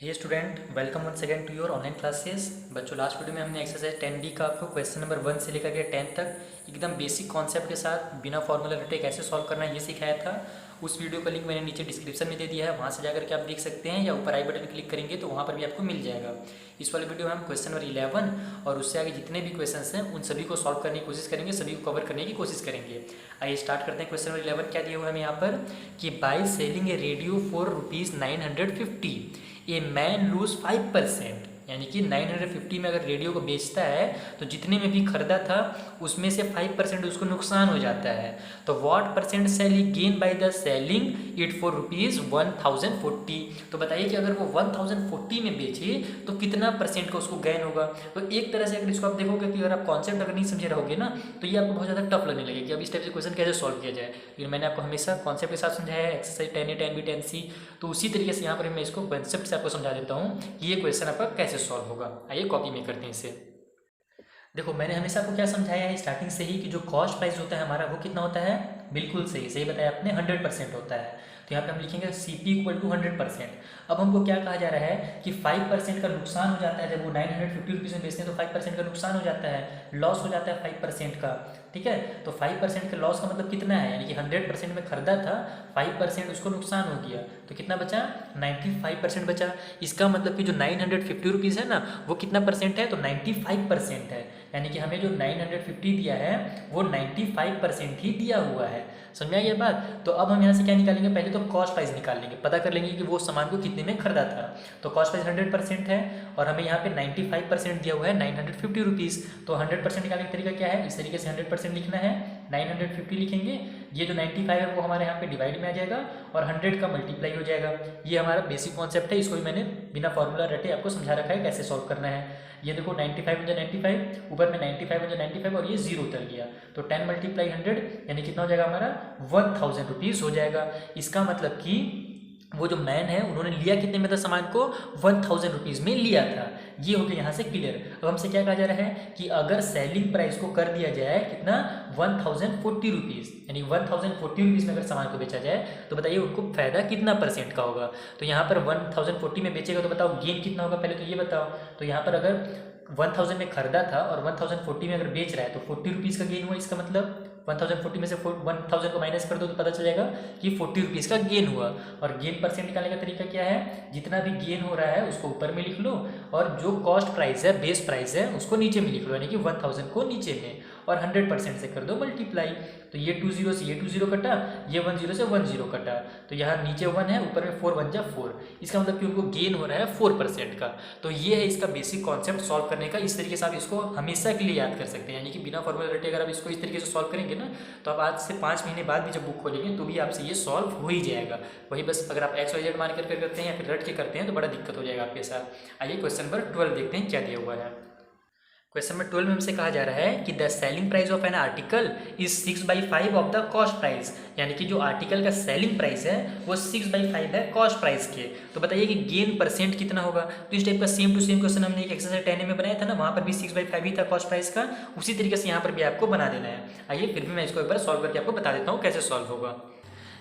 Hey student, welcome one second to your online classes. बच्चों, last video में हमने exercise 10D का आपको क्वेश्चन नंबर 1 से लेकर के 10 तक एकदम बेसिक कॉन्सेप्ट के साथ बिना फॉर्मूला रटे कैसे सॉल्व करना है ये सिखाया था। उस वीडियो का लिंक मैंने नीचे डिस्क्रिप्शन में दे दिया है, वहाँ से जाकर के आप देख सकते हैं, या ऊपर आई बटन क्लिक करेंगे तो वहाँ पर भी आपको मिल जाएगा। इस वाले वीडियो में हम क्वेश्चन नंबर 11 और उससे आगे जितने भी क्वेश्चन हैं उन सभी को सॉल्व करने की कोशिश करेंगे, सभी को कवर करने की कोशिश करेंगे। आइए स्टार्ट करते हैं। क्वेश्चन नंबर 11 क्या दिया हुआ है हमें यहाँ पर कि by selling a radio for ₹950 a man lose 5%, यानी कि 950 में अगर रेडियो को बेचता है तो जितने में भी खरीदा था उसमें से 5% उसको नुकसान हो जाता है। तो what percent shall he gain by the selling it for ₹1040। तो बताइए कि अगर वो 1040 में बेचे तो कितना परसेंट का उसको गेन होगा। तो एक तरह से अगर इसको आप देखोगे कि अगर आप कॉन्सेप्ट अगर नहीं समझे रहोगे ना तो ये आपको बहुत ज़्यादा टफ लगने लगेगा कि अब इस टाइप से क्वेश्चन कैसे सॉल्व किया जाए। लेकिन मैंने आपको हमेशा कॉन्सेप्ट के साथ समझाया है, एक्सरसाइज 10A 10B 10C। तो उसी तरीके से यहाँ पर मैं इसको कॉन्सेप्ट से आपको समझा देता हूँ कि ये क्वेश्चन आपका कैसे सॉल्व होगा। आइए कॉपी में करते हैं इसे। देखो, मैंने हमेशा आपको क्या समझाया है स्टार्टिंग से ही कि जो कॉस्ट प्राइस होता है हमारा वो कितना होता है, बिल्कुल सही सही बताया आपने, 100% होता है। तो यहाँ पे हम लिखेंगे CP = 100%। अब हमको क्या कहा जा रहा है कि 5% का नुकसान हो जाता है। जब वो 950 रुपीज़ में बेचते हैं तो 5% का नुकसान हो जाता है, लॉस हो जाता है 5% का। ठीक है, तो 5% के लॉस का मतलब कितना है, यानी कि 100% में खरीदा था, 5% उसको नुकसान हो गया तो कितना बचा, 95% बचा। इसका मतलब कि जो 950 रुपीज़ है ना वो कितना परसेंट है, तो 95% है। यानी कि हमें जो 950 दिया है वो 95% ही दिया हुआ है। समझ में आई ये बात। तो अब हम यहाँ से क्या निकालेंगे, पहले तो कॉस्ट प्राइस निकाल लेंगे, पता कर लेंगे कि वो सामान को कितने में खरीदा था। तो कॉस्ट प्राइस 100% है और हमें यहाँ पे 95% दिया हुआ है 950 रुपीज़। तो 100% निकालने का तरीका क्या है, इस तरीके से 100% लिखना है, 950 लिखेंगे, ये जो 95 है वो हमारे यहाँ पे डिवाइड में आ जाएगा और 100 का मल्टीप्लाई हो जाएगा। ये हमारा बेसिक कॉन्सेप्ट है, इसको भी मैंने बिना फॉर्मूला रटे आपको समझा रखा है कैसे सॉल्व करना है। ये देखो 95 × 95, ऊपर में 95 × 95 और ये 0 उतर गया तो 10 × 100 यानी कितना हो जाएगा हमारा 1000 रुपीज़ हो जाएगा। इसका मतलब कि वो जो मैन है उन्होंने लिया कितने में था सामान को, 1000 रुपीज़ में लिया था। ये हो गया यहाँ से क्लियर। अब हमसे क्या कहा जा रहा है कि अगर सेलिंग प्राइस को कर दिया जाए कितना, 1040 रुपीज़, यानी 1040 रुपीज़ में अगर सामान को बेचा जाए तो बताइए उनको फायदा कितना परसेंट का होगा। तो यहाँ पर 1040 में बेचेगा तो बताओ गेन कितना होगा, पहले तो ये बताओ। तो यहाँ पर अगर 1000 में खरीदा था और 1040 में अगर बेच रहा है तो 40 रुपीज़ का गेन हुआ। इसका मतलब 1040 में से 1000 को माइनस कर दो तो पता चल जाएगा कि 40 रुपीज़ का गेन हुआ। और गेन परसेंट निकालने का तरीका क्या है, जितना भी गेन हो रहा है उसको ऊपर में लिख लो और जो कॉस्ट प्राइस है, बेस प्राइस है, उसको नीचे में लिख लो, यानी कि 1000 को नीचे में और 100% से कर दो मल्टीप्लाई। तो ये 20 से ये 20 कटा, ये 10 से 10 कटा, तो यहाँ नीचे 1 है, ऊपर में 4 1 जा 4। इसका मतलब कि उनको गेन हो रहा है 4% का। तो ये है इसका बेसिक कॉन्सेप्ट सॉल्व करने का। इस तरीके से आप इसको हमेशा के लिए याद कर सकते हैं, यानी कि बिना फॉर्मूला रटे अगर आप इसको इस तरीके से सॉल्व करेंगे ना तो आप आज से 5 महीने बाद भी जब बुक खोलेंगे तो भी आपसे ये सॉल्व हो ही जाएगा। वही बस अगर आप XYZ मान कर करते हैं या फिर रट के करते हैं तो बड़ा दिक्कत हो जाएगा आपके साथ। आइए क्वेश्चन नंबर 12 देखते हैं क्या दिया हुआ है। क्वेश्चन नंबर 12 में हमसे कहा जा रहा है कि the selling price of an article is 6/5 of the cost price, यानी कि जो आर्टिकल का सेलिंग प्राइस है वो 6/5 है कॉस्ट प्राइस के। तो बताइए कि गेन परसेंट कितना होगा। तो इस टाइप का सेम टू सेम क्वेश्चन हमने एक एक्सरसाइज 10A में बनाया था ना, वहाँ पर भी 6/5 ही था कॉस्ट प्राइस का। उसी तरीके से यहाँ पर भी आपको बना देना है। आइए फिर भी मैं इसको एक बार सॉल्व करके आपको बता देता हूँ कैसे सॉल्व होगा।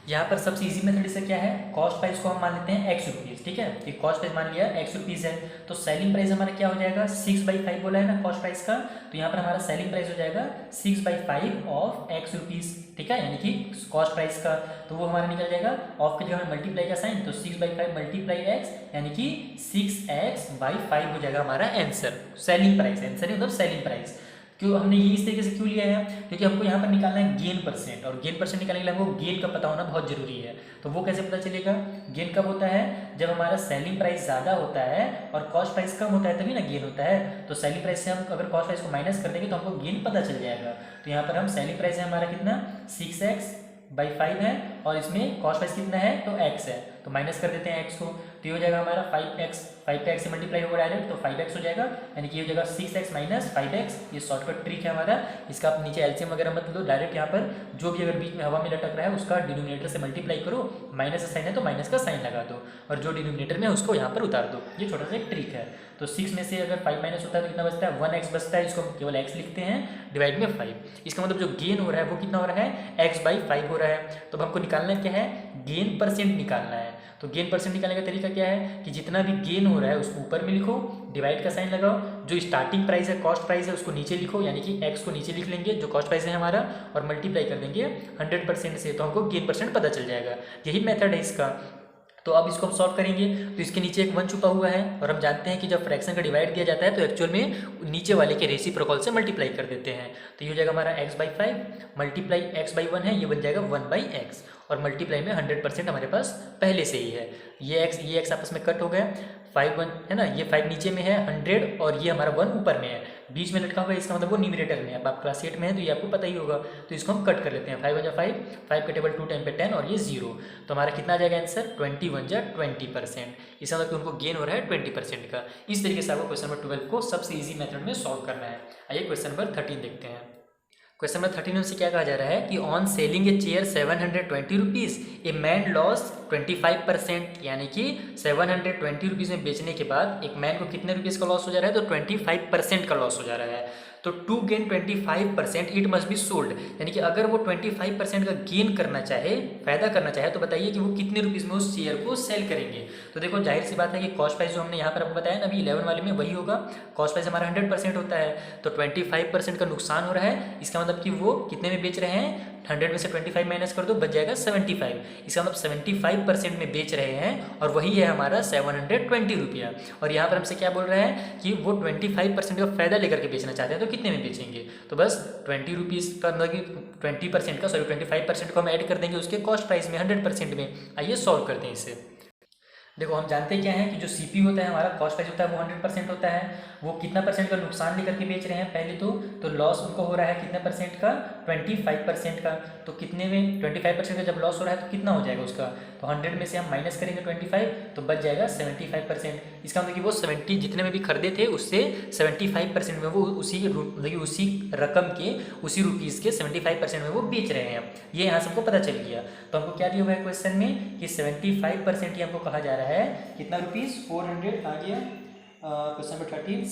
यहाँ पर सबसे इजी मेथड इससे क्या है, कॉस्ट प्राइस को हम मान लेते हैं x रुपीज़। ठीक है, तो कॉस्ट प्राइस मान लिया x रुपीज़ है, तो सेलिंग प्राइस हमारा क्या हो जाएगा, 6/5 बोला है ना कॉस्ट प्राइस का, तो यहाँ पर हमारा सेलिंग प्राइस हो जाएगा 6/5 ऑफ x रुपीज़। ठीक है, यानी कि कॉस्ट प्राइस का, तो वो हमारा निकल जाएगा ऑफ की जगह मल्टीप्लाई का साइन, तो 6/5 मल्टीप्लाई x, यानी कि 6x/5 हो जाएगा हमारा आंसर। सेलिंग प्राइस, आंसर मतलब सेलिंग प्राइस। क्यों हमने ये इस तरीके से क्यों लिया है, क्योंकि हमको यहाँ पर निकालना है गेन परसेंट, और गेन परसेंट निकालने के लिए हमको गेन का पता होना बहुत जरूरी है। तो वो कैसे पता चलेगा, गेन कब होता है, जब हमारा सेलिंग प्राइस ज़्यादा होता है और कॉस्ट प्राइस कम होता है तभी ना गेन होता है। तो सेलिंग प्राइस से हम अगर कॉस्ट प्राइस को माइनस कर देंगे तो हमको गेन पता चल जाएगा। तो यहाँ पर हम सेलिंग प्राइस है हमारा कितना, 6x/5 है और इसमें कॉस्ट प्राइस कितना है, तो x है, तो माइनस कर देते हैं x को, तो ये हो जाएगा हमारा 5x से मल्टीप्लाई होगा डायरेक्ट, तो 5x हो जाएगा, यानी कि ये हो जाएगा 6x - 5x। ये शॉर्टकट ट्रिक है हमारा, इसका आप नीचे एलसीएम वगैरह मत लो, डायरेक्ट यहाँ पर जो भी अगर बीच में हवा में लटक रहा है उसका डिनोमिनेटर से मल्टीप्लाई करो, माइनस का साइन है तो माइनस का साइन लगा दो और जो डिनोमिनेटर में है उसको यहाँ पर उतार दो। ये छोटा सा एक ट्रिक है। तो 6 में से अगर 5 माइनस होता है तो कितना बचता है, 1x बचता है, इसको हम केवल x लिखते हैं डिवाइड में 5। इसका मतलब जो गेन हो रहा है वो कितना हो रहा है, x/5 हो रहा है। तो हमको निकालना क्या है, गेन परसेंट निकालना है। तो गेन परसेंट निकालने का तरीका क्या है कि जितना भी गेन हो रहा है उसको ऊपर में लिखो, डिवाइड का साइन लगाओ, जो स्टार्टिंग प्राइस है कॉस्ट प्राइस है उसको नीचे लिखो, यानी कि एक्स को नीचे लिख लेंगे जो कॉस्ट प्राइस है हमारा, और मल्टीप्लाई कर देंगे 100% से, तो हमको गेन परसेंट पता चल जाएगा। यही मेथड है इसका। तो अब इसको हम सॉल्व करेंगे तो इसके नीचे एक 1 छुपा हुआ है, और हम जानते हैं कि जब फ्रैक्शन का डिवाइड दिया जाता है तो एक्चुअल में नीचे वाले के रेसिप्रोकल से मल्टीप्लाई कर देते हैं। तो ये हो जाएगा हमारा x/5 मल्टीप्लाई x/1 है, ये बन जाएगा 1/x, और मल्टीप्लाई में 100% हमारे पास पहले से ही है। ये x आपस में कट हो गया, 5 1 है ना, ये 5 नीचे में है 100, और ये हमारा 1 ऊपर में है, बीच में लटका हुआ है, इसका मतलब वो न्यूमरेटर में है। अब आप क्लास 8 में है तो ये आपको पता ही होगा, तो इसको हम कट कर लेते हैं। 5 1 5, 5 का टेबल 2 टाइम पे 10, और ये 0, तो हमारा कितना आ जाएगा आंसर 21 20%। इसका मतलब कि उनको गेन हो रहा है 20% का। इस तरीके से आपको क्वेश्चन नंबर 12 को सबसे ईजी मेथड में सॉल्व करना है। आइए क्वेश्चन नंबर 13 देखते हैं। क्वेश्चन नंबर 13 से क्या कहा जा रहा है कि on selling a chair 720 rupees a man loss 25%, यानी कि 720 रुपीज़ में बेचने के बाद एक मैन को कितने रुपीज़ का लॉस हो जा रहा है, तो 25% का लॉस हो जा रहा है। तो to gain 25% it must be sold, यानी कि अगर वो 25% का गेन करना चाहे, फायदा करना चाहे, तो बताइए कि वो कितने रुपीज़ में उस शेयर को सेल करेंगे। तो देखो जाहिर सी बात है कि कॉस्ट प्राइस जो हमने यहाँ पर आपको बताया ना अभी 11 वाले में वही होगा, कॉस्ट प्राइस हमारा 100% होता है, तो 25% का नुकसान हो रहा है। इसका मतलब कि वो कितने में बेच रहे हैं, 100 में से 25 माइनस कर दो, बच जाएगा 75। इसका मतलब 75% में बेच रहे हैं, और वही है हमारा 720 रुपया। और यहाँ पर हमसे क्या बोल रहा है कि वो 25% का फायदा लेकर के बेचना चाहते हैं, तो कितने में बेचेंगे। तो बस 20 रुपीज़ का मतलब कि 20% का 25% को हम ऐड कर देंगे उसके कॉस्ट प्राइस में 100% में। आइए सॉल्व करते हैं इसे। देखो हम जानते क्या हैं कि जो सीपी होता है हमारा कॉस्ट प्राइस होता है वो 100% होता है। वो कितना परसेंट का नुकसान लेकर के बेच रहे हैं पहले तो लॉस उनको हो रहा है कितने परसेंट का, 25% का। तो कितने में 25% का जब लॉस हो रहा है तो कितना हो जाएगा उसका, तो 100 में से हम माइनस करेंगे 25, तो बच जाएगा 75%। इसका मतलब कि वो 70 जितने में भी खरीदे थे उससे 75% में वो उसी मतलब उसी रकम के उसी रुपीज़ के 75% में वो बेच रहे हैं। ये यहाँ सबको पता चल गया। तो हमको क्या दिया हुआ है क्वेश्चन में कि 75% ही हमको कहा जा रहा है, कितना रुपीज़ 400 आ गया, क्वेश्चन नंबर 13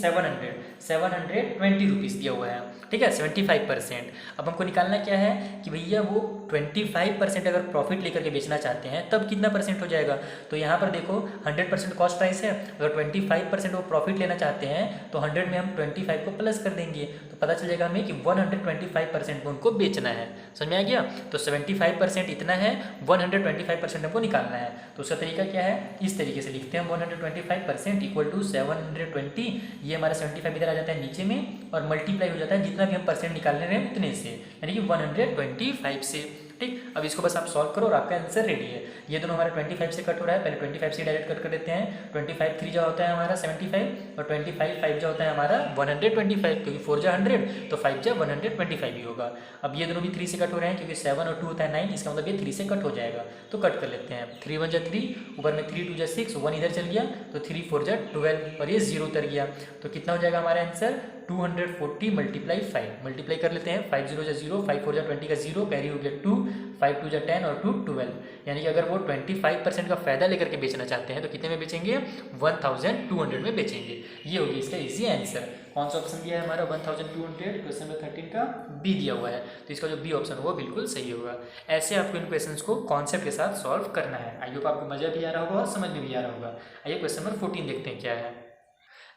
720 रुपीज़ दिया हुआ है, ठीक है 75%। अब हमको निकालना क्या है कि भैया वो 25% अगर प्रॉफिट लेकर के बेचना चाहते हैं तब कितना परसेंट हो जाएगा। तो यहाँ पर देखो 100% कॉस्ट प्राइस है, अगर 25% वो प्रॉफिट लेना चाहते हैं तो 100 में हम 25 को प्लस कर देंगे, तो पता चल जाएगा हमें कि 125% में उनको बेचना है। समझ में आ गया। तो 75% इतना है, 125% हमको निकालना है। तो उसका तरीका क्या है, इस तरीके से लिखते हैं हम 125% इक्वल टू 720, ये हमारा 75 इधर आ जाता है नीचे में, और मल्टीप्लाई हो जाता है जितना भी हम परसेंट निकालने रहे हैं उतने से, यानी कि 125 से। ठीक, अब इसको बस आप सॉल्व करो और आपका आंसर रेडी है। ये दोनों हमारा 25 से कट हो रहा है, पहले 25 से डायरेक्ट कट कर देते हैं। 25 3 जा होता है हमारा 75, और 25 5 जा होता है हमारा 125, क्योंकि 4 जा 100 तो 5 जा 125 ही होगा। अब ये दोनों भी 3 से कट हो रहे हैं, क्योंकि 7 और 2 होता है 9, इसका मतलब ये 3 से कट हो जाएगा, तो कट कर लेते हैं। 3 1 जा 3, ऊपर में 3 2 जा 6, 1 इधर चल गया, तो 3 4 जा 12, और ये 0 उतर गया। तो कितना हो जाएगा हमारा आंसर 240 मल्टीप्लाई 5, मल्टीप्लाई कर लेते हैं। 5 0 जा 0, 5 4 जा 20 का 0, कैरी हो गया 2, 5 2 जा 10 और 2 12, यानी कि अगर वो 25% का फायदा लेकर के बेचना चाहते हैं तो कितने में बेचेंगे, 1200 में बेचेंगे। ये होगी इसका इजी आंसर। कौन सा ऑप्शन दिया है हमारा 1200, क्वेश्चन नंबर 13 का बी दिया हुआ है, तो इसका जो बी ऑप्शन होगा बिल्कुल सही होगा। ऐसे आपको इन क्वेश्चंस को कॉन्सेप्ट के साथ सॉल्व करना है। आई होप आपको मजा भी आ रहा होगा और समझ में भी आ रहा होगा। आइए क्वेश्चन नंबर 14 देखते हैं क्या है।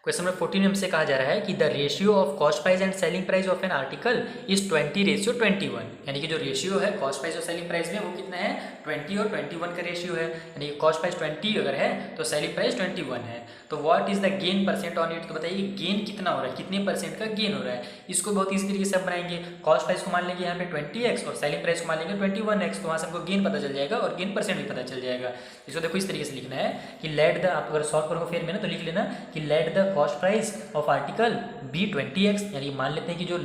क्वेश्चन नंबर 14 में हमसे कहा जा रहा है कि the ratio of cost price and selling price of an article is 20:21, यानी कि जो रेशियो है कॉस्ट प्राइस और सेलिंग प्राइस में वो कितना है, 20 और 21 का रेशियो है, यानी कि कॉस्ट प्राइस 20 अगर है तो सेलिंग प्राइस 21 है। तो what is the gain percent on it, तो बताइए गेन कितना हो रहा है, कितने परसेंट का गेन हो रहा है। इसको बहुत इसी तरीके से आप बनाएंगे, कॉस्ट प्राइस को मान लेंगे यहाँ पे 20x और सेलिंग प्राइस को मान लेंगे 21x, तो वहाँ से हमको गेन पता चल जाएगा और गेन परसेंट भी पता चल जाएगा। इसको देखो इस तरीके से लिखना है कि लेट द, आप अगर सॉल्व करोगे फिर में ना तो लिख लेना कि let the cost price of article be 20x, यानी मान लेते हैं कि जो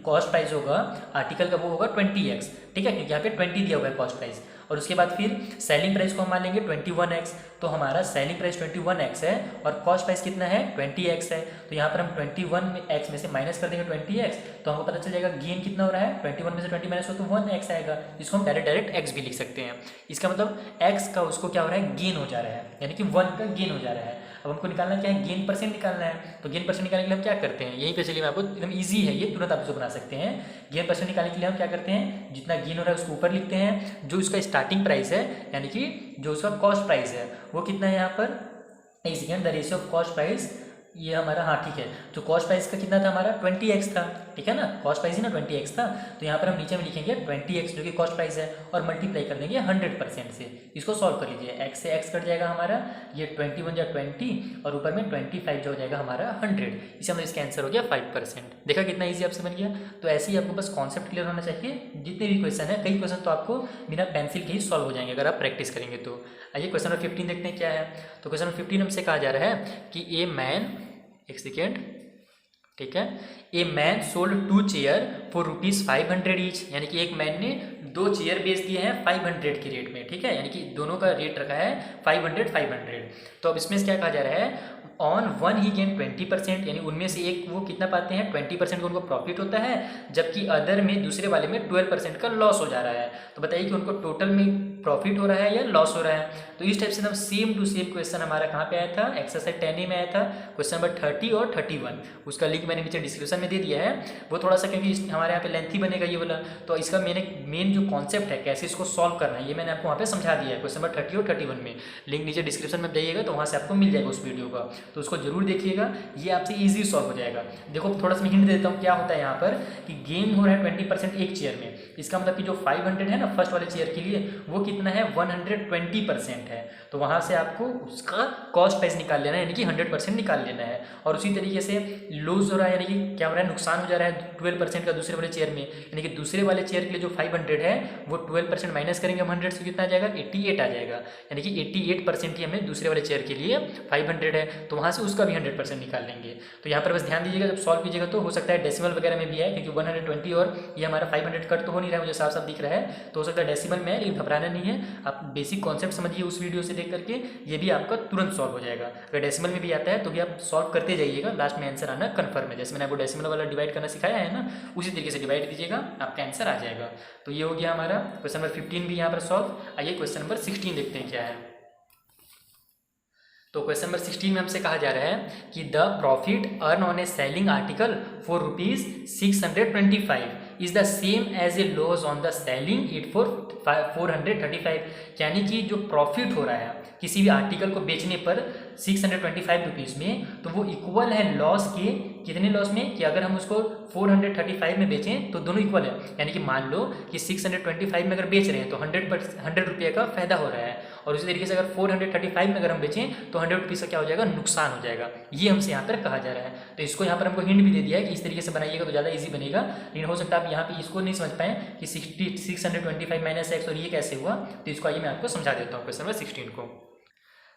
कॉस्ट प्राइस होगा आर्टिकल का वो होगा 20x, ठीक है, क्योंकि यहाँ पे 20 दिया हुआ है कॉस्ट प्राइस। और उसके बाद फिर सेलिंग प्राइस को हम मान लेंगे 21x, तो हमारा सेलिंग प्राइस 21x है और कॉस्ट प्राइस कितना है 20x है। तो यहाँ पर हम 21x में से माइनस कर देंगे 20x, तो हमको पता चल जाएगा गेन कितना हो रहा है, 21 में से 20 माइनस हो तो 1x आएगा। इसको हम डायरेक्ट x भी लिख सकते हैं। इसका मतलब x का उसको क्या हो रहा है, गेन हो जा रहा है, यानी कि 1 का गेन हो जा रहा है। अब हमको निकालना क्या है, गेन परसेंट निकालना है। तो गेन परसेंट निकालने के लिए हम क्या करते हैं, यहीं पे चलिए मैं आपको, एकदम ईजी है ये, तुरंत आप इसको बना सकते हैं। गेन परसेंट निकालने के लिए हम क्या करते हैं, जितना गेन हो रहा है उसको ऊपर लिखते हैं, जो इसका स्टार्टिंग प्राइस है यानी कि जो उसका कॉस्ट प्राइस है वो कितना है यहाँ पर, is equal the ratio of cost price, ये हमारा, हाँ ठीक है, जो कॉस्ट प्राइस का कितना था हमारा 20x था, ठीक है ना, कॉस्ट प्राइस ही ना 20x था, तो यहाँ पर हम नीचे में लिखेंगे 20x जो कि कॉस्ट प्राइस है और मल्टीप्लाई कर देंगे 100% से। इसको सॉल्व कर लीजिए, x से x कट जाएगा हमारा, ये 21 या 20 और ऊपर में 25 जो हो जाएगा हमारा 100, इसे मतलब इसका आंसर हो गया 5%। देखा कितना ईजी आपसे बन गया। तो ऐसे ही आपको बस कॉन्सेप्ट क्लियर होना चाहिए, जितने भी क्वेश्चन है, कई क्वेश्चन तो आपको बिना पेंसिल के ही सॉल्व हो जाएंगे अगर आप प्रैक्टिस करेंगे तो। आइए क्वेश्चन नंबर 15 देखते हैं क्या है। तो क्वेश्चन नंबर 15 हमसे कहा जा रहा है कि ए मैन, एक सेकेंड, ठीक है, a man sold 2 chair for ₹500 each, यानी कि एक मैन ने 2 चेयर बेच दिए हैं 500 के रेट में, ठीक है, यानी कि दोनों का रेट रखा है 500। तो अब इसमें क्या कहा जा रहा है, ऑन वन ही गेन 20%, यानी उनमें से एक वो कितना पाते हैं 20% का उनको प्रॉफिट होता है, जबकि अदर में, दूसरे वाले में 12% का लॉस हो जा रहा है। तो बताइए कि उनको टोटल में प्रॉफिट हो रहा है या लॉस हो रहा है। तो इस टाइप से हम सेम टू सेम क्वेश्चन हमारा कहाँ पे आया था, एक्सरसाइज 10A में आया था, क्वेश्चन नंबर 30 और 31, उसका लिंक मैंने नीचे डिस्क्रिप्शन में दे दिया है। वो थोड़ा सा क्योंकि हमारे यहाँ पे लेंथी बनेगा ये वाला, तो इसका मैंने मेन जो कॉन्सेप्ट है कैसे इसको सॉल्व करना है ये मैंने आपको वहाँ पे समझा दिया है, क्वेश्चन नंबर 30 और 31 में। लिंक नीचे डिस्क्रिप्शन में जाइएगा तो वहाँ से आपको मिल जाएगा उस वीडियो का, तो उसको जरूर देखिएगा, ये आपसे ईजी सॉल्व हो जाएगा। देखो थोड़ा सा मैं हिंट देता हूँ क्या होता है यहाँ पर, कि गेन हो रहा है 20% एक चेयर में, इसका मतलब कि जो 500 है ना फर्स्ट वाले चेयर के लिए, वो कितना है 120% है। तो वहाँ से आपको उसका कॉस्ट प्राइस निकाल लेना है, यानी कि 100% निकाल लेना है। और उसी तरीके से लूज हो रहा है, यानी कि क्या हो रहा है, नुकसान हो जा रहा है 12% का दूसरे वाले चेयर में, यानी कि दूसरे वाले चेयर के लिए जो 500 है वो 12% माइनस करेंगे हम 100 से, कितना आ जाएगा 88 आ जाएगा, यानी कि 88% ही हमें दूसरे वाले चेयर के लिए 500 है, तो वहाँ से उसका भी 100% निकाल लेंगे। तो यहाँ पर बस ध्यान दीजिएगा, जब सॉल्व कीजिएगा तो हो सकता है डेसिमल वगैरह में भी है, क्योंकि 120 और ये हमारा 500 कट तो हो नहीं रहा है, मुझे साफ साफ दिख रहा है, तो हो सकता है डेसिमल में है, लेकिन घबराना नहीं है, आप बेसिक कॉन्सेप्ट समझिए उस वीडियो से देख करके, ये भी आपका तुरंत सॉल्व हो जाएगा। अगर डेसिमल में भी आता है तो भी आप सॉल्व करते जाइएगा, लास्ट में आंसर आना कन्फर्म है। जैसे मैंने आपको डेसिमल वाला डिवाइड करना सिखाया है ना, उसी तरीके से डिवाइड दीजिएगा, आपका आंसर आ जाएगा। तो ये हो गया हमारा क्वेश्चन नंबर 15 भी यहाँ पर सॉल्व। आइए क्वेश्चन नंबर 16 देखते हैं क्या है। तो क्वेश्चन नंबर 16 में हमसे कहा जा रहा है कि the profit earn on a selling article for ₹625 is the same as a loss on the selling it for 435, यानी कि जो प्रॉफिट हो रहा है किसी भी आर्टिकल को बेचने पर 625 रुपीज़ में, तो वो इक्वल है लॉस के, कितने लॉस में, कि अगर हम उसको 435 में बेचें तो दोनों इक्वल है, यानी कि मान लो कि 625 में अगर बेच रहे हैं तो 100 रुपये का फायदा हो रहा है, और उसी तरीके से अगर 435 में अगर हम बेचें तो 100 रुपीज़ का क्या हो जाएगा, नुकसान हो जाएगा। ये हमसे यहाँ पर कहा जा रहा है। तो इसको यहाँ पर हमको हिंट भी दे दिया है कि इस तरीके से बनाइएगा तो ज़्यादा ईजी बनेगा, लेकिन हो सकता है आप यहाँ पे इसको नहीं समझ पाएँ कि 625 माइनस एक्स और ये कैसे हुआ, तो इसको आइए मैं आपको समझा देता हूँ क्वेश्चन नंबर 16 को।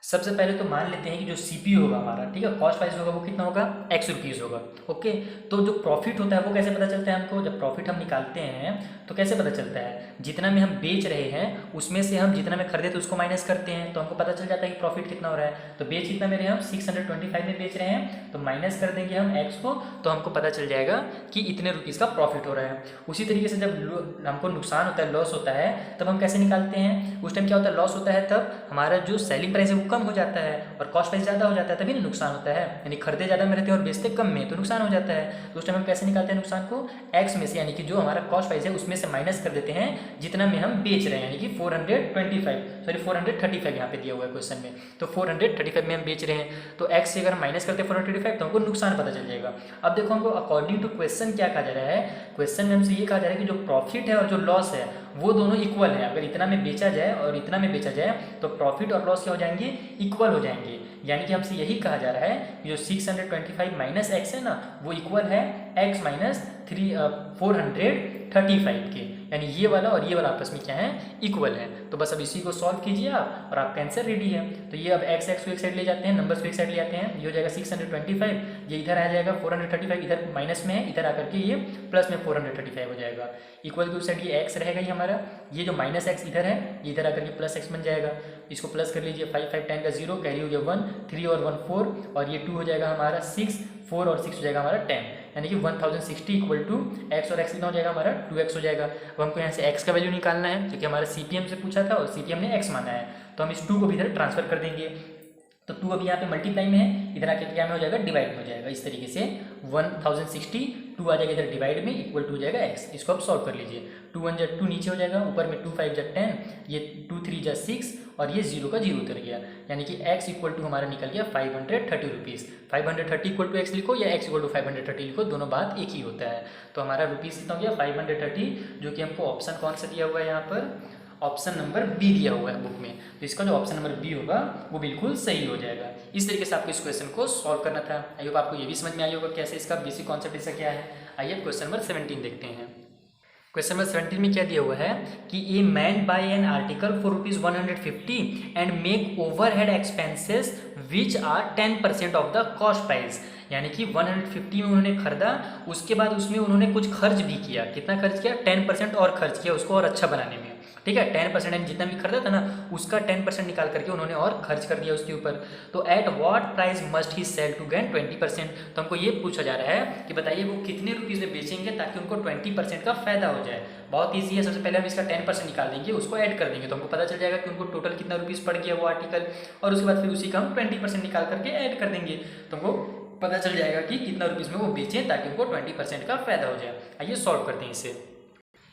सबसे पहले तो मान लेते हैं कि जो सीपीयू होगा हमारा, ठीक है, कॉस्ट प्राइस होगा वो कितना होगा, x रुपीज़ होगा, ओके। तो जो प्रॉफिट होता है वो कैसे पता चलता है हमको, जब प्रॉफिट हम निकालते हैं तो कैसे पता चलता है, जितना में हम बेच रहे हैं उसमें से हम जितना में खरीदे तो उसको माइनस करते हैं, तो हमको पता चल जाता है कि प्रॉफिट कितना हो रहा है। तो बेच कितना में रहे हम 625 में बेच रहे हैं, तो माइनस कर देंगे हम x को, तो हमको पता चल जाएगा कि इतने रुपीज़ का प्रॉफिट हो रहा है। उसी तरीके से जब हमको नुकसान होता है, लॉस होता है, तब हम कैसे निकालते हैं, उस टाइम क्या होता है, लॉस होता है तब हमारा जो सेलिंग प्राइस है वो कम हो जाता है और कॉस्ट प्राइस ज़्यादा हो जाता है, तभी नुकसान होता है, यानी खरीदे ज़्यादा में रहते हैं और बेचते कम में, तो नुकसान हो जाता है। तो उस टाइम हम कैसे निकालते हैं नुकसान को, x में से, यानी कि जो हमारा कॉस्ट प्राइस है उसमें से माइनस कर देते हैं जितना में हम बेच रहे हैं, यानी कि 435 यहाँ पे दिया हुआ है क्वेश्चन में, तो 435 में हम बेच रहे हैं, तो x से अगर माइनस करते हैं 435 तो हमको नुकसान पता चल जाएगा। अब देखो हमको अकॉर्डिंग टू क्वेश्चन क्या कहा जा रहा है, क्वेश्चन में हमसे ये कहा जा रहा है कि जो प्रॉफिट है और जो लॉस है वो दोनों इक्वल है, अगर इतना में बेचा जाए और इतना में बेचा जाए तो प्रॉफिट और लॉस क्या हो जाएंगे, इक्वल हो जाएंगे। यानी कि हमसे यही कहा जा रहा है कि जो 625 माइनस एक्स है ना वो इक्वल है x माइनस 435 के, यानी ये वाला और ये वाला आपस में क्या है, इक्वल है। तो बस अब इसी को सॉल्व कीजिए आप और आपका आंसर रेडी है। तो ये अब x को एक साइड ले जाते हैं, नंबर्स को एक साइड ले आते हैं, ये हो जाएगा 625, ये इधर आ जाएगा 435, इधर माइनस में है, इधर आकर के ये प्लस में 435 हो जाएगा, इक्वल की उस साइड ये x रहेगा ये हमारा, ये जो माइनस x इधर है ये इधर आकर के प्लस x बन जाएगा, इसको प्लस कर लीजिए, 5 5 10 का 0, कैरी हो गया 1, 3 और 1 4, और ये 2 हो जाएगा हमारा 6, 4 और 6 हो जाएगा हमारा 10, यानी कि 1060 इक्वल टू x, और x कितना हो जाएगा हमारा 2x हो जाएगा। अब हमको यहाँ से x का वैल्यू निकालना है, क्योंकि हमारा CPM से पूछा था और CPM ने x माना है, तो हम इस 2 को भी इधर ट्रांसफर कर देंगे। तो 2 अभी यहाँ पे मल्टीप्लाई में है, इधर आके क्या में हो जाएगा, डिवाइड में हो जाएगा। इस तरीके से 1060 2 आ जाएगा इधर डिवाइड में, इक्वल टू हो जाएगा x। इसको आप सॉल्व कर लीजिए। 2 1 जा 2 नीचे हो जाएगा, ऊपर में 2 5 जा 10, ये 2 3 जा 6 और ये 0 का 0 उतर गया, यानी कि x इक्वल टू हमारा निकल गया 530 रुपीज़। 530 इक्वल टू x लिखो या x इक्वल टू 530 लिखो, दोनों बात एक ही होता है। तो हमारा रुपीज़ कितना हो गया 530, जो कि हमको ऑप्शन कौन सा दिया हुआ है यहाँ पर, ऑप्शन नंबर बी दिया हुआ है बुक में। तो इसका जो ऑप्शन नंबर बी होगा वो बिल्कुल सही हो जाएगा। इस तरीके से आपको इस क्वेश्चन को सॉल्व करना था। आई होप आपको ये भी समझ में आई होगा कैसे इसका बेसिक कॉन्सेप्ट इसका क्या है। आइए क्वेश्चन नंबर 17 देखते हैं। क्वेश्चन नंबर 17 में क्या दिया हुआ है कि a man buy an article for ₹150 and make overhead expenses which are 10% of the cost price, यानी कि 150 में उन्होंने खरीदा, उसके बाद उसमें उन्होंने कुछ खर्च भी किया। कितना खर्च किया, 10% और खर्च किया उसको और अच्छा बनाने में। ठीक है, 10% यानी जितना भी खरीदा था ना उसका 10% निकाल करके उन्होंने और खर्च कर दिया उसके ऊपर। तो at what price must he sell to gain 20%। तो हमको ये पूछा जा रहा है कि बताइए वो कितने रुपीज़ में बेचेंगे ताकि उनको 20% का फायदा हो जाए। बहुत ईजी है, सबसे पहले हम इसका 10% निकाल देंगे, उसको ऐड कर देंगे तो हमको पता चल जाएगा कि उनको टोटल कितना रुपीज़ पड़ गया वो आर्टिकल, और उसके बाद फिर उसी का हम 20% निकाल करके ऐड कर देंगे तो हमको पता चल जाएगा कि कितना रुपीज़ में वो बेचें ताकि उनको 20% का फायदा हो जाए। आइए सॉल्व करते हैं इसे।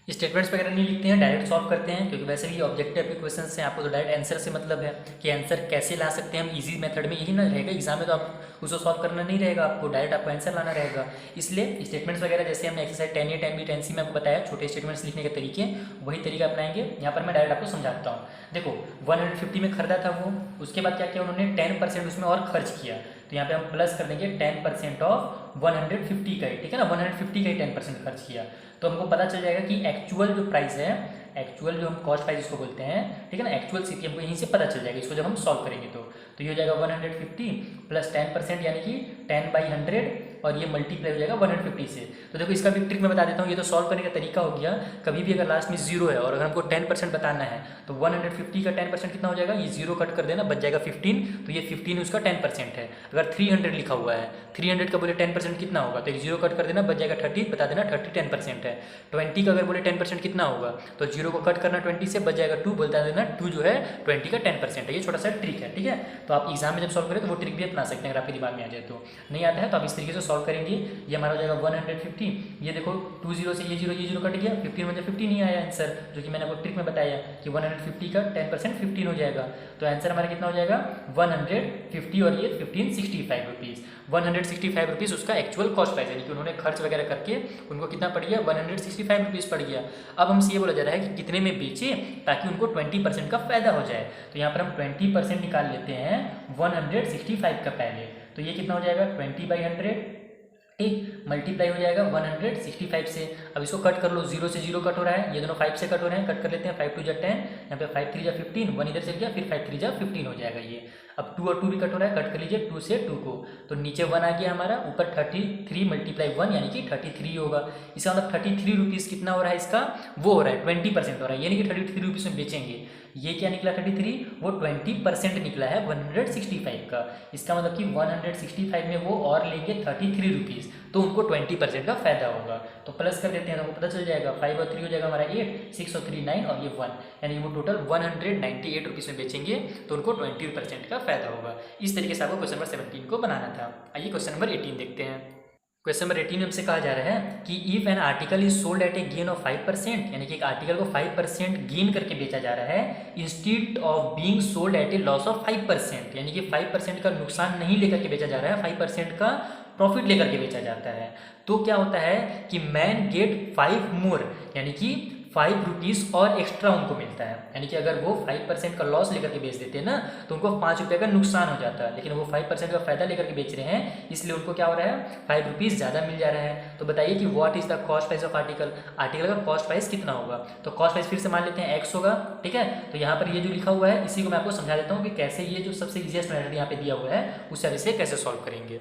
स्टेटमेंट्स वगैरह नहीं लिखते हैं, डायरेक्ट सॉल्व करते हैं, क्योंकि वैसे भी ऑब्जेक्टिव के क्वेश्चन से आपको तो डायरेक्ट आंसर से मतलब है कि आंसर कैसे ला सकते हैं हम इजी मेथड में, यही ना रहेगा। एग्जाम में तो आप उसको सॉल्व करना नहीं रहेगा, आपको डायरेक्ट आपको आंसर लाना रहेगा। इसलिए स्टेटमेंट्स वगैरह जैसे हमने एक्सरसाइज 10A 10B 10C में आपको बताया छोटे स्टेटमेंट्स लिखने के तरीके, वही तरीका अपनाएंगे। यहाँ पर मैं डायरेक्ट आपको समझाता हूँ। देखो 150 में खरीदा था वो, उसके बाद क्या किया उन्होंने 10% उसमें और खर्च किया, तो यहाँ पे हम प्लस कर देंगे 10% ऑफ 150 का ही, ठीक है ना, 150 का ही 10% खर्च किया। तो हमको पता चल जाएगा कि एक्चुअल जो प्राइस है, एक्चुअल जो हम कॉस्ट प्राइस इसको बोलते हैं, ठीक है ना, एक्चुअल सीपी हमको यहीं से पता चल जाएगा। इसको जब हम सॉल्व करेंगे तो ये हो जाएगा 150 प्लस 10% यानी कि 10/100 और ये मल्टीप्लाई हो जाएगा 150 से। तो देखो इसका भी ट्रिक मैं बता देता हूँ, ये तो सॉल्व करने का तरीका हो गया। कभी भी अगर लास्ट में 0 है और अगर हमको 10% बताना है तो 150 का 10% कितना हो जाएगा, ये 0 कट कर देना, बच जाएगा 15, तो ये 15 उसका 10% है। अगर 300 लिखा हुआ है, 300 का बोले 10% कितना होगा, तो एक 0 कट कर देना, बच जाएगा 30, बता देना 30 10% है। 20 का अगर बोले 10% कितना होगा, तो 0 को कट करना 20 से, बच जाएगा 2, बता देना 2 जो है 20 का 10% है। ये छोटा सा ट्रिक है, ठीक है। तो आप एग्जाम में जब सॉल्व करें तो वो ट्रिक भी अपना सकते हैं, अगर आपके दिमाग में आ जाए। तो नहीं आता है तो आप इस तरीके से सॉल्व करेंगे। ये हमारा हो जाएगा 150, ये देखो 20 से ये 0 कट गया, 15 में 15 नहीं आया आंसर, जो कि मैंने आपको ट्रिक में बताया कि 150 का 10% 15 हो जाएगा। तो आंसर हमारा कितना हो जाएगा 150 और ये 1565 रुपीज़। 165 रुपीज़ उसका एक्चुअल कॉस्ट प्राइस, यानी कि उन्होंने खर्च वगैरह करके उनको कितना पड़ गया, 165 रुपीज़ पड़ गया। अब हमसे ये बोला जा रहा है कि कितने में बेचे ताकि उनको 20% का फायदा हो जाए। तो यहाँ पर हम 20% निकाल लेते हैं 165 का पहले, तो ये कितना हो जाएगा 20/100, ठीक, मल्टीप्लाई हो जाएगा 165 से। अब इसको कट कर लो, 0 से 0 कट हो रहा है, ये दोनों 5 से कट हो रहे हैं, कट कर लेते हैं। 5 2 जा 10, यहाँ पे 5 3 जा 15, 1 इधर से गया, फिर 5 3 जा 15 हो जाएगा ये। अब 2 और 2 भी कट हो रहा है, कट कर लीजिए 2 से 2 को, तो नीचे 1 आ गया हमारा, ऊपर 33 × 1 यानी कि 33 होगा। इसका मतलब 33 रुपीज़ कितना हो रहा है इसका, वो हो रहा है 20% हो रहा है, यानी कि 33 रुपीज़ में बेचेंगे। ये क्या निकला 33, वो 20% निकला है 165 का। इसका मतलब कि 165 में वो और लेंगे 33 रुपीज़, तो उनको 20% का फायदा होगा। तो प्लस कर देते हैं तो हमको पता चल जाएगा 5 और 3 हो जाएगा हमारा 8, 6 और 3 9 और ये 1, यानी वो टोटल 198 रुपीज़ में बेचेंगे तो उनको 20% का फायदा होगा। इस तरीके से आपको क्वेश्चन नंबर 17 को बनाना था। आइए क्वेश्चन नंबर 18 देखते हैं। क्वेश्चन नंबर 18 में हमसे कहा जा रहा है कि if an article is sold at A gain of 5%, यानी कि एक आर्टिकल को 5% गेन करके बेचा जा रहा है instead of being sold at A loss of 5%, यानी कि 5% का नुकसान नहीं लेकर के बेचा जा रहा है, 5% का प्रॉफिट लेकर के बेचा जाता है। तो क्या होता है कि मैन गेट 5 मोर, यानी कि 5 रुपीज़ और एक्स्ट्रा उनको मिलता है, यानी कि अगर वो 5% का लॉस लेकर के बेच देते हैं ना तो उनको 5 रुपये का नुकसान हो जाता है, लेकिन वो 5% का फायदा लेकर के बेच रहे हैं, इसलिए उनको क्या हो रहा है 5 रुपीज़ ज़्यादा मिल जा रहा है। तो बताइए कि what is the cost price of article, article का कॉस्ट प्राइस कितना होगा। तो कॉस्ट प्राइस फिर से मान लेते हैं x होगा, ठीक है। तो यहाँ पर ये जो लिखा हुआ है इसी को मैं आपको समझा देता हूँ कि कैसे ये जो सबसे ईजिएस्ट मेथड यहाँ पे दिया हुआ है उससे इसे कैसे सॉल्व करेंगे।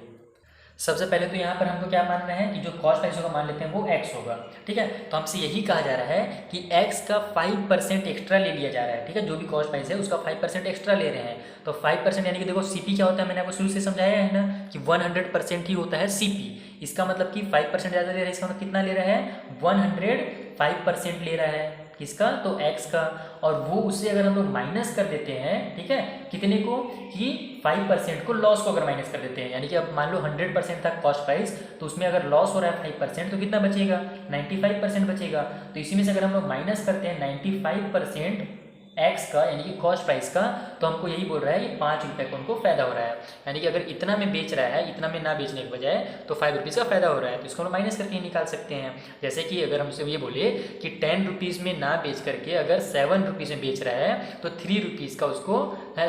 सबसे पहले तो यहाँ पर हमको क्या मानना है कि जो कॉस्ट प्राइस होगा मान लेते हैं वो x होगा, ठीक है। तो हमसे यही कहा जा रहा है कि x का 5% एक्स्ट्रा ले लिया जा रहा है, ठीक है। जो भी कॉस्ट प्राइस है उसका 5% एक्स्ट्रा ले रहे हैं। तो 5% यानी कि देखो CP क्या होता है, मैंने आपको शुरू से समझाया है ना कि 100% ही होता है CP। इसका मतलब कि 5% ज़्यादा ले रहा है, इसका मतलब कितना ले रहा है 105% ले रहा है, किसका, तो x का, और वो उससे अगर हम लोग माइनस कर देते हैं, ठीक है, कितने को, कि 5% को, लॉस को अगर माइनस कर देते हैं, यानी कि अब मान लो 100% था कॉस्ट प्राइस, तो उसमें अगर लॉस हो रहा है 5%, तो कितना बचेगा, 95% बचेगा। तो इसी में से अगर हम लोग माइनस करते हैं 95% एक्स का, यानी कि कॉस्ट प्राइस का, तो हमको यही बोल रहा है कि 5 रुपये को उनको फ़ायदा हो रहा है। यानी कि अगर इतना में बेच रहा है, इतना में ना बेचने के बजाय, तो 5 रुपीज़ का फ़ायदा हो रहा है, तो इसको हम माइनस करके निकाल सकते हैं। जैसे कि अगर हमसे ये बोले कि 10 रुपीज़ में ना बेच करके अगर 7 रुपीज़ में बेच रहा है, तो 3 रुपीज़ का उसको,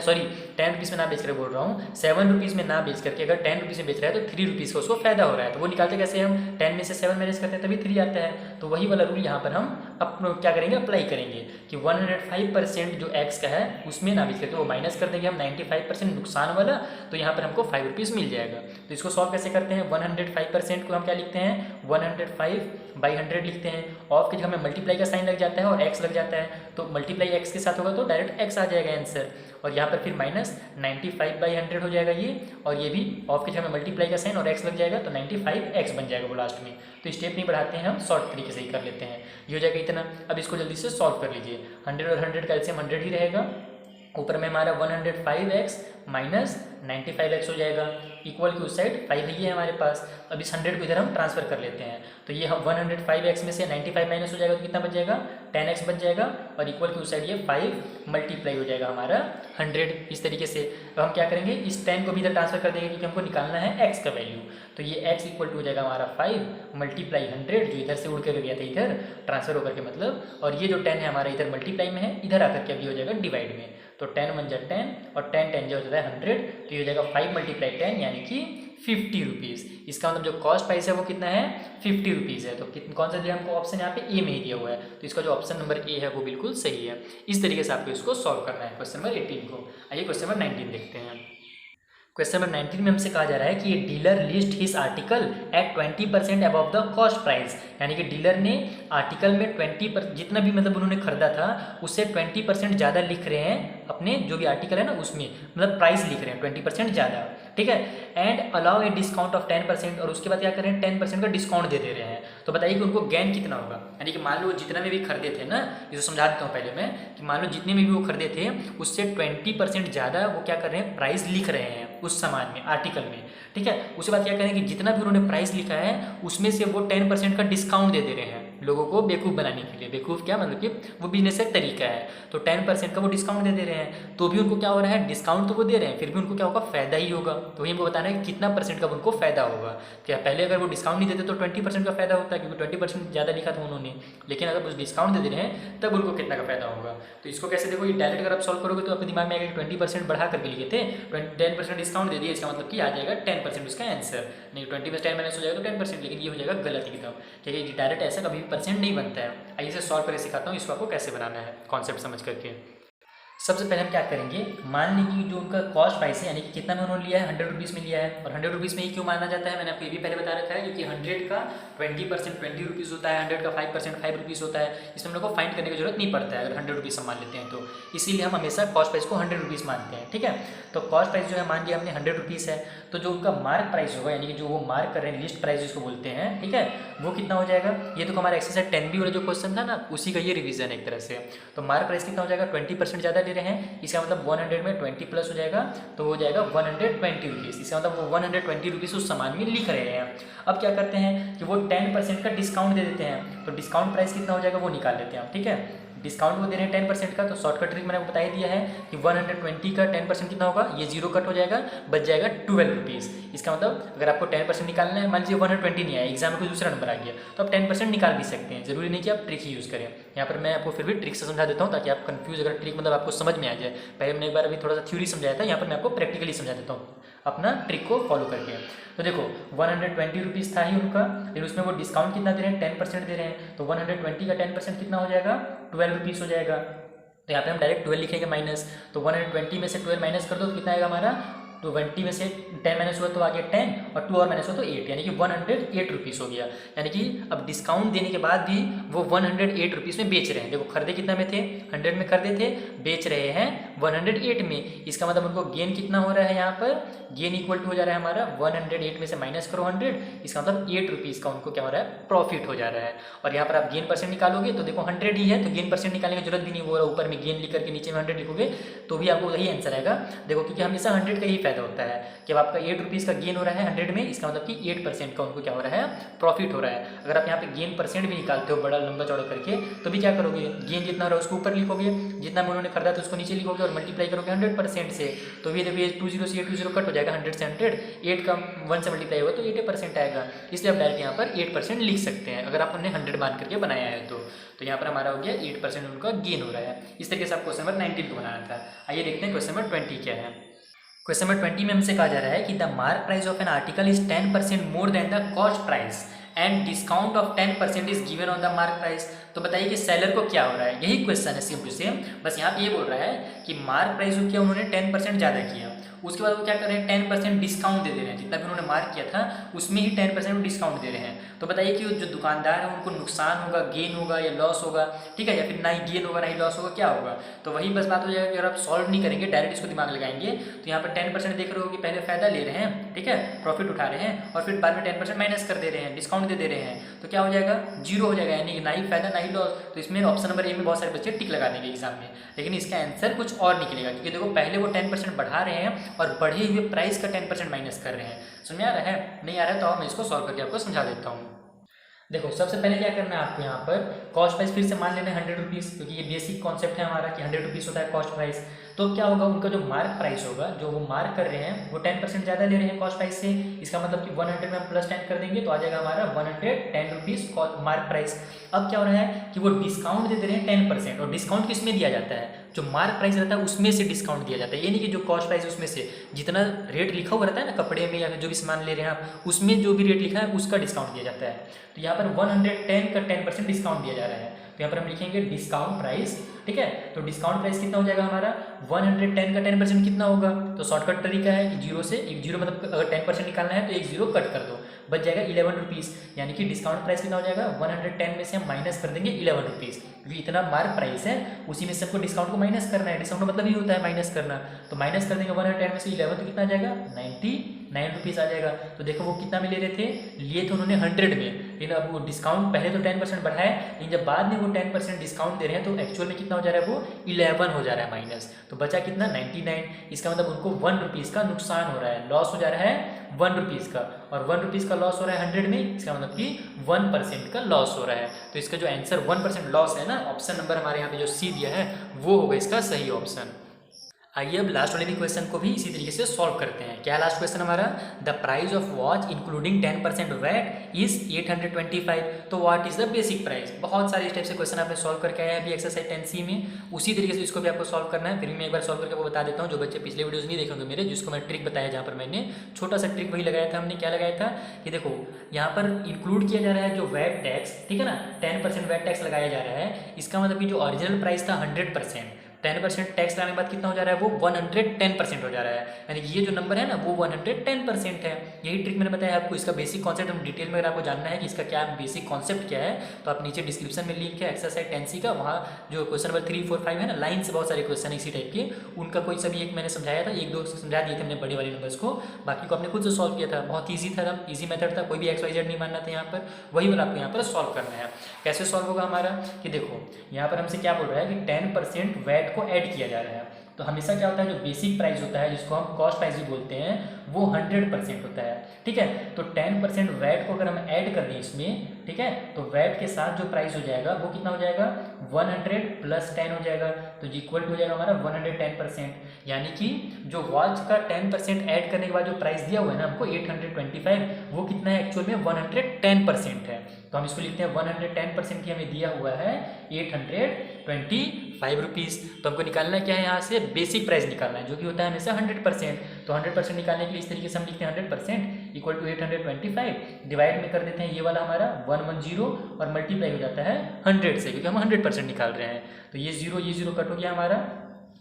सॉरी 10 रुपीज़ में ना बेच कर बोल रहा हूँ, 7 रुपीज़ में ना बेच करके अगर 10 रुपीज़ में बेच रहा है, तो 3 रुपीज़ का उसको फ़ायदा हो रहा है। तो वो निकालते कैसे हम, 10 में से 7 माइनस करते हैं तभी 3 आता है। तो वही वाला रूल यहाँ पर हम अपना क्या करेंगे, अप्लाई करेंगे कि 105% जो एक्स का है उसमें ना बेच करके वो माइनस कर देंगे हम 95% नुकसान वाला, तो यहाँ पर हमको 5 रुपीज़ मिल जाएगा। तो इसको सॉल्व कैसे करते हैं, 105% को हम क्या लिखते हैं, 105/100 लिखते हैं। ऑफ की जगह हमें मल्टीप्लाई का साइन लग जाता है और एक्स लग जाता है, तो मल्टीप्लाई एक्स के साथ होगा तो डायरेक्ट एक्स आ जाएगा आंसर, और यहाँ पर फिर माइनस 95/100 हो जाएगा ये, और ये भी ऑफ की जगह में मल्टीप्लाई का साइन और एक्स लग जाएगा, तो 95x बन जाएगा वो लास्ट में। तो स्टेप नहीं बढ़ाते हैं, हम शॉर्ट तरीके से ही कर लेते हैं। ये हो जाएगा इतना। अब इसको जल्दी से सॉल्व कर लीजिए। 100 और 100 का एलसीएम 100 ही रहेगा, ऊपर में हमारा 105x माइनस 95x हो जाएगा, इक्वल की उस साइड 5 ही है हमारे पास। अब इस 100 को इधर हम ट्रांसफर कर लेते हैं, तो ये हम 105x में से 95 माइनस हो जाएगा तो कितना बच जाएगा, 10x बच जाएगा, और इक्वल की उस साइड ये 5 मल्टीप्लाई हो जाएगा हमारा 100। इस तरीके से अब हम क्या करेंगे, इस 10 को भी इधर ट्रांसफर कर देंगे क्योंकि हमको निकालना है x का वैल्यू। तो ये x इक्वल टू हो जाएगा हमारा 5 मल्टीप्लाई 100, जो इधर से उड़ कर गया था इधर ट्रांसफर होकर के मतलब, और ये जो 10 है हमारा इधर मल्टीप्लाई में है, इधर आकर के अभी हो जाएगा डिवाइड में। तो 10 1 जा 10 और 10 10 जो हो जाता है 100, तो ये हो जाएगा 5 मल्टीप्लाई 10 यानी कि 50 रुपीज़। इसका मतलब जो कॉस्ट प्राइस है वो कितना है, 50 रुपीज़ है। तो कौन सा दिया हमको ऑप्शन, यहाँ पे ए में ही दिया हुआ है, तो इसका जो ऑप्शन नंबर ए है वो बिल्कुल सही है। इस तरीके से आपको इसको सॉल्व करना है क्वेश्चन नंबर 18 को। आइए क्वेश्चन नंबर 19 देखते हैं। क्वेश्चन नंबर 19 में हमसे कहा जा रहा है कि ये dealer list his article at 20% above the cost price, यानी कि डीलर ने आर्टिकल में 20% जितना भी मतलब उन्होंने खरीदा था उससे 20% ज़्यादा लिख रहे हैं अपने जो भी आर्टिकल है ना उसमें, मतलब प्राइस लिख रहे हैं 20% ज़्यादा, ठीक है। And allow a discount of 10%, और उसके बाद क्या कर रहे हैं 10% का डिस्काउंट दे रहे हैं। तो बताइए कि उनको गेन कितना होगा, यानी कि मान लो जितना में भी खरीदे थे ना, इसे समझा देता हूँ पहले मैं, कि मान लो जितने में भी वो खरीदे थे उससे 20% ज़्यादा वो क्या कर रहे हैं, प्राइस लिख रहे हैं उस सामान में, आर्टिकल में, ठीक है। उसके बाद क्या करें कि जितना भी उन्होंने प्राइस लिखा है उसमें से वो 10% का डिस्काउंट दे रहे हैं लोगों को बेवकूफ़ बनाने के लिए। बेवकूफ़ क्या मतलब कि वो बिजनेस का तरीका है, तो 10% का वो डिस्काउंट दे रहे हैं, तो भी उनको क्या हो रहा है, डिस्काउंट तो वो दे रहे हैं, फिर भी उनको क्या होगा, फ़ायदा ही होगा। तो वही हमको बताना है कि कितना परसेंट का उनको फ़ायदा होगा। क्या पहले अगर वो डिस्काउंट नहीं देते तो 20% का फ़ायदा होता है, क्योंकि 20% ज़्यादा लिखा था उन्होंने, लेकिन अगर उस डिस्काउंट दे रहे हैं तब उनको कितना का फ़ायदा होगा। तो इसको कैसे देखो, ये डायरेक्ट अगर आप सॉल्व करोगे तो आपके दिमाग में आएगा 20% बढ़ा करके लिखे थे, 10% डिस्काउंट दे दिया, इसका मतलब कि आ जाएगा 10% उसका आंसर। नहीं 20 में 10 माइनस हो जाएगा तो 10%, लेकिन ये हो जाएगा गलत एकदम, क्योंकि डायरेक्ट ऐसा कभी परसेंट नहीं बनता है। आइए इसे सॉल्व करके सिखाता हूँ इसको आपको कैसे बनाना है कॉन्सेप्ट समझ करके। सबसे पहले हम क्या करेंगे, मान लीजिए जो उनका कॉस्ट प्राइस है, यानी कि कितना में उन्होंने लिया है, 100 रुपीज़ में लिया है, और 100 रुपीज़ में ही क्यों माना जाता है, मैंने आपको ये भी पहले बता रखा है, क्योंकि 100 का 20% 20 रुपीज़ होता है, 100 का 5% 5 रुपीज़ होता है। इसमें हम लोग को फाइंड करने की जरूरत नहीं पड़ता है अगर 100 रुपीज़ हम मान लेते हैं तो, इसीलिए हम हमेशा कॉस्ट प्राइस को 100 रुपीज़ मानते हैं, ठीक है। तो कॉस्ट प्राइस जो है मान लिया हमने 100 रुपीज़ है, तो जो उनका मार्क प्राइस होगा, यानी कि जो वो मार्क कर रहे हैं, लिस्ट प्राइस जिसको बोलते हैं, ठीक है, वो कितना हो जाएगा। ये तो हमारा एक्सरसाइज 10B वाला जो क्वेश्चन था ना, उसी का ये रिवीजन एक तरह से। तो मार्क प्राइस कितना हो जाएगा, 20% ज़्यादा ले रहे हैं, इसका मतलब 100 में 20 प्लस हो जाएगा, तो हो जाएगा 120 रुपीज़। इसका मतलब वो 120 रुपीज़ उस सामान में लिख रहे हैं। अब क्या करते हैं कि वो 10% का डिस्काउंट दे देते हैं, तो डिस्काउंट प्राइस कितना हो जाएगा वो निकाल लेते हैं, ठीक है। डिस्काउंट वो दे रहे हैं 10% का, तो शॉर्टकट ट्रिक मैंने आपको बता ही दिया है कि 120 का 10% कितना होगा, ये 0 कट हो जाएगा, बच जाएगा 12 रुपीज़। इसका मतलब अगर आपको 10% निकालना है, मान लीजिए 120 नहीं आया, एग्जाम में कोई दूसरा नंबर आ गया, तो आप 10% निकाल भी सकते हैं, जरूरी नहीं कि आप ट्रिक ही यूज़ करें। यहाँ पर मैं आपको फिर भी ट्रिक से समझा देता हूँ ताकि आप कंफ्यूज, अगर ट्रिक मतलब आपको समझ में आ जाए। पहले मैंने एक बार अभी थोड़ा सा थ्योरी समझाया था, यहाँ पर मैं आपको प्रैक्टिकली समझा देता हूँ अपना ट्रिक को फॉलो करके। तो देखो 120 रुपीज़ था ही उनका, फिर उसमें वो डिस्काउंट कितना दे रहे हैं, 10% दे रहे हैं, तो 120 का 10% कितना हो जाएगा, 12 रुपीज़ हो जाएगा। तो यहाँ पे हम डायरेक्ट 12 लिखेंगे माइनस, तो 120 में से 12 माइनस कर दो तो कितना आएगा हमारा तो 20 में से 10 माइनस हुआ तो आ गया 10 और 2 और माइनस हुआ तो 8, यानी कि 108 रुपीज़ हो गया। यानी कि अब डिस्काउंट देने के बाद भी वो 108 रुपीज़ में बेच रहे हैं। देखो खरीदे कितना में थे, 100 में खरीदे थे, बेच रहे हैं 108 में। इसका मतलब उनको गेन कितना हो रहा है, यहाँ पर गेन इक्वल टू हो जा रहा है हमारा 108 में से माइनस करो 100, इसका मतलब 8 रुपीज़ का उनको क्या हो रहा है, प्रॉफिट हो जा रहा है। और यहाँ पर आप गेन परसेंट निकालोगे तो देखो 100 ही है, तो गेन परसेंट निकालने की जरूरत भी नहीं, वो ऊपर में गेन लिख करके नीचे में 100 लिखोगे तो भी आपको वही आंसर आएगा। देखो क्योंकि हमेशा 100 का ही फायदा होता है कि अब आपका 8 रुपीज़ का गेन हो रहा है 100 में, इसका मतलब कि 8% का उनको क्या हो रहा है, प्रॉफिट हो रहा है। अगर आप यहाँ पे गेन परसेंट भी निकालते हो बड़ा लंबा चौड़ा करके तो भी क्या करोगे, गेन जितना हो रहा है उसको ऊपर लिखोगे, जितना में उन्होंने खरीदा तो उसको नीचे लिखोगे और मल्टीप्लाई करोगे 100% से। तो भी देखिए 20 से 20 कट हो जाएगा, 100 से 100, 8 का 1 से मल्टीप्लाई होगा तो 80% आएगा। इसलिए आप डायरेक्ट यहाँ पर 8% लिख सकते हैं अगर आपने 100 मान करके बनाया है तो यहाँ पर हमारा हो गया 8% उनका गेन हो रहा है। इस तरीके से आप क्वेश्चन नंबर 19 को बनाना था। आइए देखते हैं क्वेश्चन नंबर 20 क्या है। क्वेश्चन नंबर 20 में हमसे कहा जा रहा है कि the mark price of an article is 10% more than the cost price and discount of 10% is given on the mark price. तो बताइए कि सेलर को क्या हो रहा है, यही क्वेश्चन है सिंपल से। बस यहाँ पे ये बोल रहा है कि मार्क प्राइस को क्या उन्होंने 10% ज़्यादा किया, उसके बाद वो क्या कर रहे हैं 10% डिस्काउंट दे रहे हैं, जितना भी उन्होंने मार्क किया था उसमें ही 10% डिस्काउंट दे रहे हैं। तो बताइए कि जो दुकानदार है उनको नुकसान होगा, गेन होगा या लॉस होगा, ठीक है, या फिर ना ही गेन होगा ना ही लॉस होगा, क्या होगा। तो वही बस बात हो जाएगा कि अगर आप सॉल्व नहीं करेंगे डायरेक्ट इसको दिमाग लगाएंगे तो यहाँ पर 10% देख रहे हो कि पहले फायदा ले रहे हैं, ठीक है, प्रॉफिट उठा रहे हैं और फिर बाद में 10% माइनस कर दे रहे हैं, डिस्काउंट दे रहे हैं, तो क्या हो जाएगा, जीरो हो जाएगा, यानी ना ही फायदा ना ही लॉस। तो इसमें ऑप्शन नंबर ए में बहुत सारे बच्चे टिक लगा देंगे एग्जाम में, लेकिन इसका आंसर कुछ और निकलेगा क्योंकि देखो पहले वो 10% बढ़ा रहे हैं और बढ़े हुए प्राइस का 10% माइनस कर रहे हैं। समझ में आ रहा है, नहीं आ रहा है तो मैं इसको सॉल्व करके आपको समझा देता हूँ। देखो सबसे पहले क्या करना है आपको, यहाँ पर कॉस्ट प्राइस फिर से मान लेना है 100 रुपीज़, क्योंकि ये बेसिक कॉन्सेप्ट है हमारा कि 100 रुपीज़ होता है कॉस्ट प्राइस। तो क्या होगा, उनका जो मार्क प्राइस होगा, जो वो मार्क कर रहे हैं वो 10% ज़्यादा ले रहे हैं कॉस्ट प्राइस से, इसका मतलब कि 100 में हम प्लस 10 कर देंगे तो आ जाएगा हमारा 110 रुपीज़ मार्क प्राइस। अब क्या हो रहा है कि वो डिस्काउंट दे रहे हैं 10%, और डिस्काउंट किस में दिया जाता है, जो मार्क प्राइस रहता है उसमें से डिस्काउंट दिया जाता है। ये नहीं कि जो कॉस्ट प्राइस है उसमें से जितना रेट लिखा हुआ रहता है ना कपड़े में या फिर जो भी सामान ले रहे हैं आप, उसमें जो भी रेट लिखा है उसका डिस्काउंट दिया जाता है। तो यहाँ पर 110 का 10% डिस्काउंट दिया जा रहा है। तो यहाँ पर हम लिखेंगे डिस्काउंट प्राइस, ठीक है। तो डिस्काउंट प्राइस कितना हो जाएगा हमारा, 110 का 10% कितना होगा, तो शॉर्टकट तरीका है कि 0 से एक 0, मतलब अगर 10% निकालना है तो एक 0 कट कर दो, बच जाएगा 11 रुपीज़। यानी कि डिस्काउंट प्राइस कितना हो जाएगा, 110 में से हम माइनस कर देंगे 11 रुपीज़, क्योंकि इतना मार्क प्राइस है उसी में से हमको डिस्काउंट को माइनस करना है। डिस्काउंट मतलब ही होता है माइनस करना, तो माइनस कर देंगे 110 में से 11 तो कितना आ जाएगा, 99 रुपीज़ आ जाएगा। तो देखो वो कितना में ले रहे थे, लिए थे उन्होंने 100 में, लेकिन अब वो डिस्काउंट पहले तो 10% बढ़ाए, लेकिन जब बाद में वो 10% डिस्काउंट दे रहे हैं तो एक्चुअल में कितना हो जा रहा है, वो 11 हो जा रहा है माइनस, तो बचा कितना 99। इसका मतलब उनको 1 रुपीज़ का नुकसान हो रहा है, लॉस हो जा रहा है 1 रुपीज़ का, और 1 रुपीज़ का लॉस हो रहा है 100 में, इसका मतलब कि 1% का लॉस हो रहा है। तो इसका जो आंसर 1% लॉस है ना, ऑप्शन नंबर हमारे यहाँ पे जो सी दिया है वो होगा इसका सही ऑप्शन। आइए अब लास्ट वाले भी क्वेश्चन को भी इसी तरीके से सॉल्व करते हैं। क्या लास्ट क्वेश्चन हमारा, the price of watch including 10% VAT is 825, तो what is the basic price. बहुत सारे इस टाइप से क्वेश्चन आपने सॉल्व करके आया है अभी एक्सरसाइज 10C में, उसी तरीके से इसको भी आपको सॉल्व करना है। फिर मैं एक बार सॉल्व करके आपको बता देता हूँ, जो बच्चे पिछले वीडियोज नहीं देखेंगे मेरे, जिसको मैं ट्रिक बताया, जहाँ पर मैंने छोटा सा ट्रिक वही लगाया था। हमने क्या लगाया था कि देखो यहाँ पर इंक्लूड किया जा रहा है जो वैट टैक्स, ठीक है ना, 10% वैट टैक्स लगाया जा रहा है। इसका मतलब कि जो ओरिजिनल प्राइस था 100%, 10% टैक्स लगाने के बाद कितना हो जा रहा है, वो 110% हो जा रहा है, यानी कि ये जो नंबर है ना वो 110% है। यही ट्रिक मैंने बताया आपको। इसका बेसिक कॉन्सेप्ट हम डिटेल में अगर आपको जानना है कि इसका क्या बेसिक कॉन्सेप्ट क्या है, तो आप नीचे डिस्क्रिप्शन में लिंक है एक्सरसाइज 10C का, वहाँ जो क्वेश्चन नंबर 3, 4, 5 है ना, लाइन से बहुत सारे क्वेश्चन इसी टाइप के, उनका कोई सभी एक मैंने समझाया था, 1-2 समझा दिए थे हमने बड़े वाले नंबर्स को, बाकी को आपने खुद से सॉल्व किया था। बहुत ईजी था, ईजी मेथड था, कोई भी XYZ नहीं मानना था यहाँ पर, वही वाला आपको यहाँ पर सॉल्व करना है। कैसे सॉल्व होगा हमारा कि देखो यहाँ पर हमसे क्या बोल रहा है कि 10% वैट को ऐड किया जा रहा है। तो हमेशा क्या होता है, जो बेसिक प्राइस होता है जिसको हम कॉस्ट प्राइस भी बोलते हैं, वो 100% होता है, ठीक है। तो 10% वैट को अगर हम ऐड कर दें इसमें, ठीक है, तो वैट के साथ जो प्राइस हो जाएगा वो कितना हो जाएगा, 100 + 10 हो जाएगा, तो इक्वल टू हो जाएगा हमारा 110%। यानी कि जो वॉच का 10% ऐड करने के बाद जो प्राइस दिया हुआ है ना हमको 825, वो कितना है एक्चुअल में 110% है। तो हम इसको लिखते हैं 110% की हमें दिया हुआ है 825 रुपीज़। तो हमको निकालना क्या है, यहाँ से बेसिक प्राइस निकालना है, जो कि होता है हमेशा 100%। तो 100% निकालने के लिए इस तरीके से हम लिखते हैं 100% इक्वल टू 825, डिवाइड में कर देते हैं ये वाला हमारा 110 और मल्टीप्लाई हो जाता है 100 से, क्योंकि हम 100% निकाल रहे हैं। तो ये 0 कट हो गया हमारा,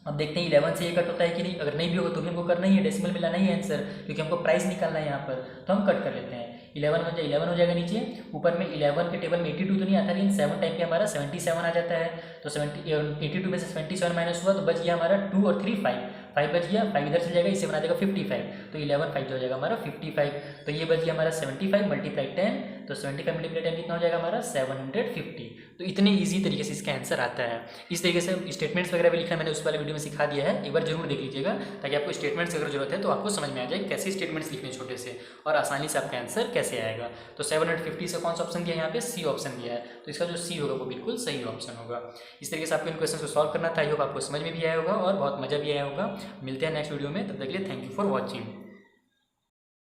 अब देखते हैं 11 से ये कट होता है कि नहीं। अगर नहीं भी होगा तो भी हमको करना ही है, डेसिमल में लाना ही है आंसर, क्योंकि हमको प्राइस निकालना है यहाँ पर। तो हम कट कर लेते हैं। 11 हो जाएगा नीचे। ऊपर में 11 के टेबल में 82 तो नहीं आता, लेकिन 7 टाइम पे हमारा 77 आ जाता है। तो 82 में से 77 माइनस हुआ तो बच गया हमारा 2 और 3 5 बच गया। 5 इधर से जाएगा, इससे बना देगा 55। तो 11 5 हो जाएगा हमारा 55। तो ये बच गया हमारा 75 मल्टीप्लाई 10। तो 75 मल्टीप्लाई 10 कितना हो जाएगा हमारा 750। तो इतने ईजी तरीके से इसका आंसर आता है। इस तरीके से स्टेटमेंट्स वगैरह भी लिखना मैंने उस वाले वीडियो में सिखा दिया है, एक बार जरूर देख लीजिएगा, ताकि आपको स्टेटमेंट्स अगर जरूरत है तो आपको समझ में आ जाए कैसे स्टेटमेंट्स लिखने छोटे से, और आसानी से आपका आंसर कैसे आएगा। तो 750 से कौन सा ऑप्शन दिया है यहाँ पे, सी ऑप्शन दिया है। तो इसका जो सी होगा वो बिल्कुल सही ऑप्शन होगा। इस तरीके से आपको इन क्वेश्चन को सॉल्व करना था। आई होप आपको समझ में भी आया होगा और बहुत मजा भी आया होगा। मिलते हैं नेक्स्ट वीडियो में, तब तक के लिए थैंक यू फॉर वॉचिंग।